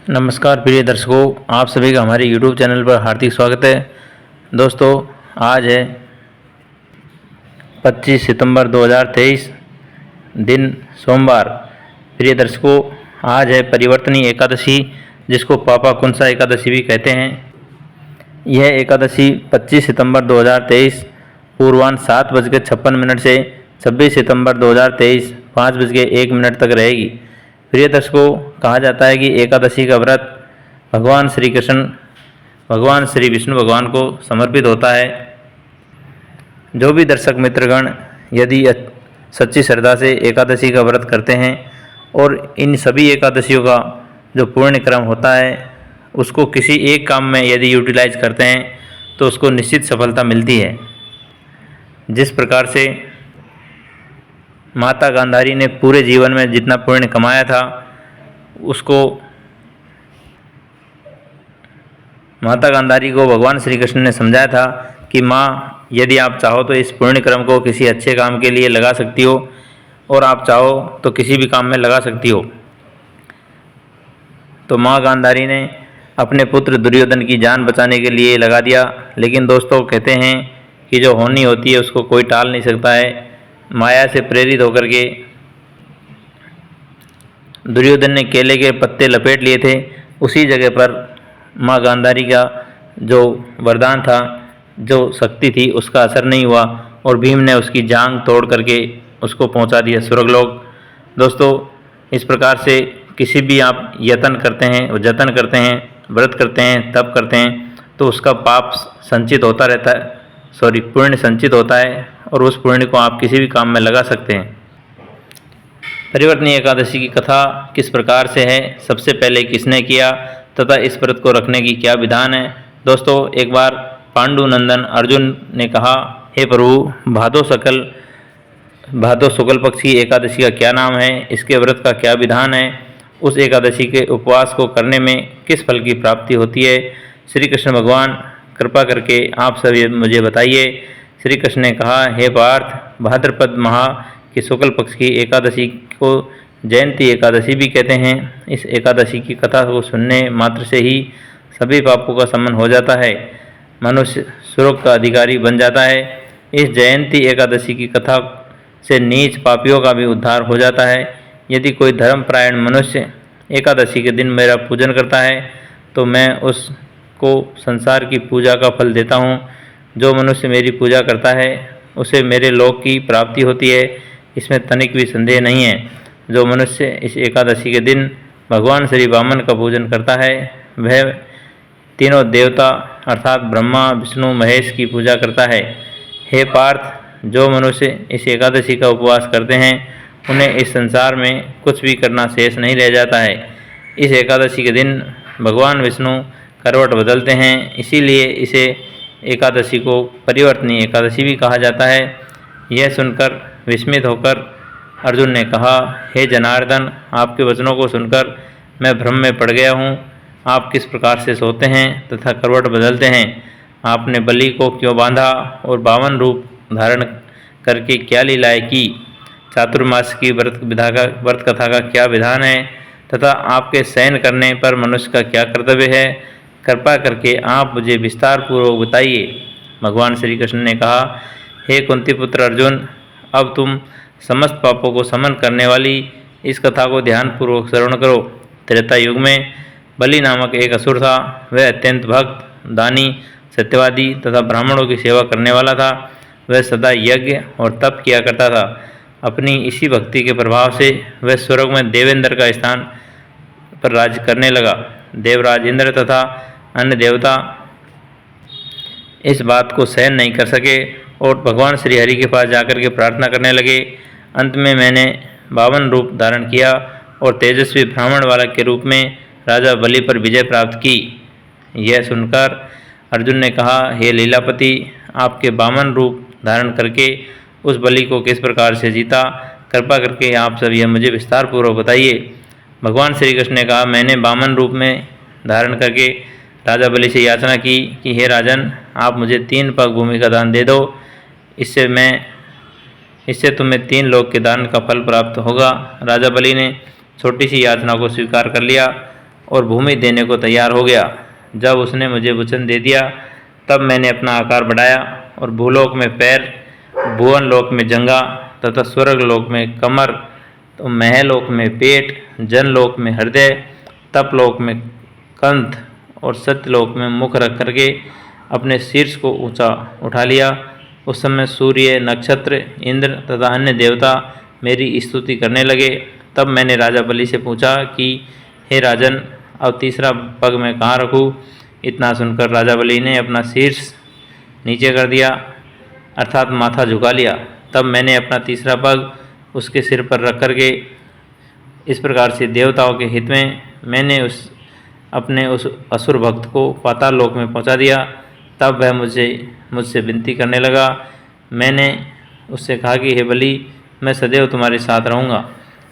नमस्कार प्रिय दर्शकों, आप सभी का हमारे YouTube चैनल पर हार्दिक स्वागत है। दोस्तों, आज है 25 सितंबर 2023, दिन सोमवार। प्रिय दर्शकों, आज है परिवर्तनी एकादशी, जिसको पापा कुंसा एकादशी भी कहते हैं। यह एकादशी 25 सितंबर 2023 पूर्वाह्न 7:56 से 26 सितंबर 2023 5:01 तक रहेगी। प्रिय दर्शकों, कहा जाता है कि एकादशी का व्रत भगवान श्री कृष्ण, भगवान श्री विष्णु भगवान को समर्पित होता है। जो भी दर्शक मित्रगण यदि सच्ची श्रद्धा से एकादशी का व्रत करते हैं और इन सभी एकादशियों का जो पुण्य क्रम होता है उसको किसी एक काम में यदि यूटिलाइज करते हैं तो उसको निश्चित सफलता मिलती है। जिस प्रकार से माता गांधारी ने पूरे जीवन में जितना पुण्य कमाया था उसको माता गांधारी को भगवान श्री कृष्ण ने समझाया था कि माँ, यदि आप चाहो तो इस पुण्य क्रम को किसी अच्छे काम के लिए लगा सकती हो और आप चाहो तो किसी भी काम में लगा सकती हो। तो माँ गांधारी ने अपने पुत्र दुर्योधन की जान बचाने के लिए लगा दिया। लेकिन दोस्तों, कहते हैं कि जो होनी होती है उसको कोई टाल नहीं सकता है। माया से प्रेरित होकर के दुर्योधन ने केले के पत्ते लपेट लिए थे। उसी जगह पर माँ गांधारी का जो वरदान था, जो शक्ति थी, उसका असर नहीं हुआ और भीम ने उसकी जांघ तोड़ करके उसको पहुंचा दिया स्वर्गलोक। दोस्तों, इस प्रकार से किसी भी आप यत्न करते हैं और जतन करते हैं, व्रत करते हैं, तप करते हैं, तो उसका पाप संचित होता रहता है, पुण्य संचित होता है और उस पुण्य को आप किसी भी काम में लगा सकते हैं। परिवर्तनी एकादशी की कथा किस प्रकार से है, सबसे पहले किसने किया तथा इस व्रत को रखने की क्या विधान है। दोस्तों, एक बार पांडु नंदन अर्जुन ने कहा, हे प्रभु, भादो शुक्ल पक्ष की एकादशी का क्या नाम है, इसके व्रत का क्या विधान है, उस एकादशी के उपवास को करने में किस फल की प्राप्ति होती है। श्री कृष्ण भगवान, कृपा करके आप सभी मुझे बताइए। श्री कृष्ण ने कहा, हे पार्थ, भाद्रपद माह की शुक्ल पक्ष की एकादशी को जयंती एकादशी भी कहते हैं। इस एकादशी की कथा को सुनने मात्र से ही सभी पापों का शमन हो जाता है, मनुष्य स्वर्ग का अधिकारी बन जाता है। इस जयंती एकादशी की कथा से नीच पापियों का भी उद्धार हो जाता है। यदि कोई धर्मपरायण मनुष्य एकादशी के दिन मेरा पूजन करता है तो मैं उसको संसार की पूजा का फल देता हूँ। जो मनुष्य मेरी पूजा करता है उसे मेरे लोक की प्राप्ति होती है, इसमें तनिक भी संदेह नहीं है। जो मनुष्य इस एकादशी के दिन भगवान श्री वामन का पूजन करता है वह तीनों देवता अर्थात ब्रह्मा, विष्णु, महेश की पूजा करता है। हे पार्थ, जो मनुष्य इस एकादशी का उपवास करते हैं उन्हें इस संसार में कुछ भी करना शेष नहीं रह जाता है। इस एकादशी के दिन भगवान विष्णु करवट बदलते हैं, इसीलिए इसे एकादशी को परिवर्तनी एकादशी भी कहा जाता है। यह सुनकर विस्मित होकर अर्जुन ने कहा, हे जनार्दन, आपके वचनों को सुनकर मैं भ्रम में पड़ गया हूँ। आप किस प्रकार से सोते हैं तथा करवट बदलते हैं? आपने बलि को क्यों बांधा और 52 रूप धारण करके क्या लीलाएं की? चातुर्मास की व्रत कथा का क्या विधान है तथा आपके शयन करने पर मनुष्य का क्या कर्तव्य है? कृपा करके आप मुझे विस्तार पूर्वक बताइए। भगवान श्री कृष्ण ने कहा, हे कुंती पुत्र अर्जुन, अब तुम समस्त पापों को शमन करने वाली इस कथा को ध्यानपूर्वक श्रवण करो। त्रेता युग में बलि नामक एक असुर था। वह अत्यंत भक्त, दानी, सत्यवादी तथा ब्राह्मणों की सेवा करने वाला था। वह सदा यज्ञ और तप किया करता था। अपनी इसी भक्ति के प्रभाव से वह स्वर्ग में देवेंद्र का स्थान पर राज्य करने लगा। देवराज इंद्र तथा अन्य देवता इस बात को सहन नहीं कर सके और भगवान श्री हरि के पास जाकर के प्रार्थना करने लगे। अंत में मैंने 52 रूप धारण किया और तेजस्वी ब्राह्मण बालक के रूप में राजा बलि पर विजय प्राप्त की। यह सुनकर अर्जुन ने कहा, हे लीलापति, आपके 52 रूप धारण करके उस बलि को किस प्रकार से जीता? कृपा करके आप सब यह मुझे विस्तार पूर्वक बताइए। भगवान श्री कृष्ण ने कहा, मैंने 52 रूप में धारण करके राजा बलि से याचना की कि हे राजन, आप मुझे 3 पग भूमि का दान दे दो। इससे तुम्हें 3 लोक के दान का फल प्राप्त होगा। राजा बलि ने छोटी सी याचना को स्वीकार कर लिया। और भूमि देने को तैयार हो गया। जब उसने मुझे वचन दे दिया तब मैंने अपना आकार बढ़ाया और भूलोक में पैर, भुवन लोक में जंघा तथा स्वर्ग लोक में कमर, तो महलोक में पेट, जनलोक में हृदय, तपलोक में कंठ और सत्यलोक में मुख रख करके अपने शीर्ष को ऊंचा उठा लिया। उस समय सूर्य, नक्षत्र, इंद्र तथा अन्य देवता मेरी स्तुति करने लगे। तब मैंने राजा बलि से पूछा कि हे राजन, अब तीसरा पग मैं कहाँ रखूँ? इतना सुनकर राजा बलि ने अपना शीर्ष नीचे कर दिया, अर्थात माथा झुका लिया। तब मैंने अपना तीसरा पग उसके सिर पर रख करके इस प्रकार से देवताओं के हित में मैंने अपने उस असुर भक्त को पाताल लोक में पहुंचा दिया। तब वह मुझसे विनती करने लगा। मैंने उससे कहा कि हे बलि, मैं सदैव तुम्हारे साथ रहूँगा।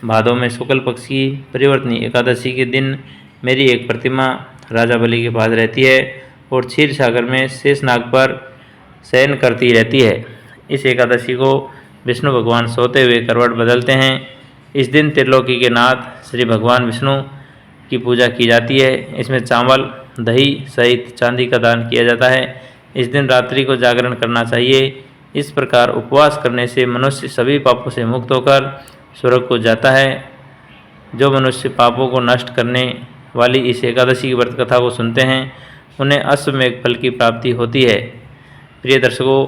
भादों में शुक्ल पक्ष की परिवर्तनी एकादशी के दिन मेरी एक प्रतिमा राजा बलि के पास रहती है और क्षीर सागर में शेषनाग पर शयन करती रहती है। इस एकादशी को विष्णु भगवान सोते हुए करवट बदलते हैं। इस दिन त्रिलोकी के नाथ श्री भगवान विष्णु की पूजा की जाती है। इसमें चावल, दही सहित चांदी का दान किया जाता है। इस दिन रात्रि को जागरण करना चाहिए। इस प्रकार उपवास करने से मनुष्य सभी पापों से मुक्त होकर स्वर्ग को जाता है। जो मनुष्य पापों को नष्ट करने वाली इस एकादशी की व्रत कथा को सुनते हैं उन्हें अश्वमेध फल की प्राप्ति होती है। प्रिय दर्शकों,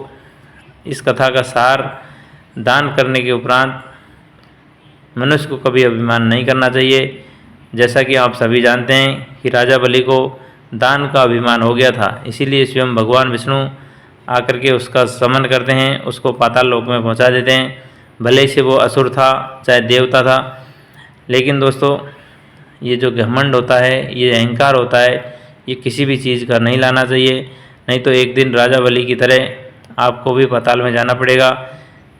इस कथा का सार, दान करने के उपरांत मनुष्य को कभी अभिमान नहीं करना चाहिए। जैसा कि आप सभी जानते हैं कि राजा बलि को दान का अभिमान हो गया था, इसीलिए स्वयं भगवान विष्णु आकर के उसका समन करते हैं, उसको पाताल लोक में पहुंचा देते हैं। भले से वो असुर था चाहे देवता था, लेकिन दोस्तों ये जो घमंड होता है, ये अहंकार होता है, ये किसी भी चीज़ का नहीं लाना चाहिए। नहीं तो एक दिन राजा बलि की तरह आपको भी पाताल में जाना पड़ेगा।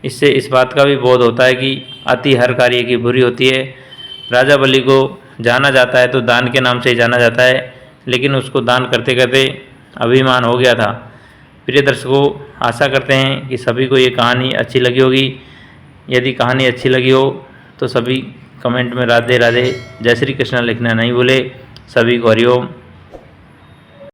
इससे इस बात का भी बोध होता है कि अति हर कार्य की बुरी होती है। राजा बलि को जाना जाता है तो दान के नाम से ही जाना जाता है, लेकिन उसको दान करते करते अभिमान हो गया था। प्रिय दर्शकों, आशा करते हैं कि सभी को ये कहानी अच्छी लगी होगी। यदि कहानी अच्छी लगी हो तो सभी कमेंट में राधे राधे, जय श्री कृष्ण लिखना नहीं भूले। सभी को हरिओम।